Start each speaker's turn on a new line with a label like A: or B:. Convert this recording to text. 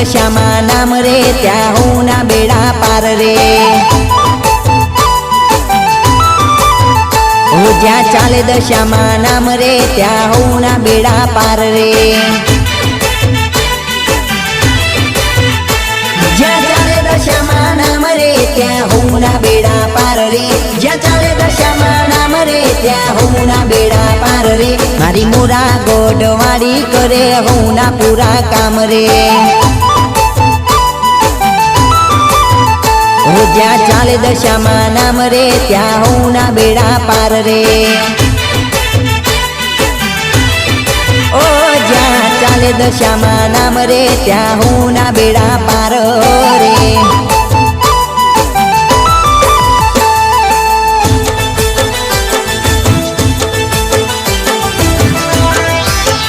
A: દશામાં નામ રે ત્યાં હું ના બેડા પાર રે જ્યાં ચાલે દશામાં નામ રે ત્યાં હું ના બેડા પાર રે જ્યાં ચાલે દશામાં નામ રે ત્યાં હું ના બેડા પાર રે જ્યાં ચાલે દશામાં નામ રે ત્યાં હું ના બેડા પાર રે મારી મોરા ગોડવાડી કરે હું ના પૂરા કામ રે જ્યાં ચાલે દશામાં નામ રે ત્યાં હું ના બેડા પાર રે ઓ જ્યાં ચાલે દશામાં નામ રે ત્યાં હું ના બેડા પાર રે।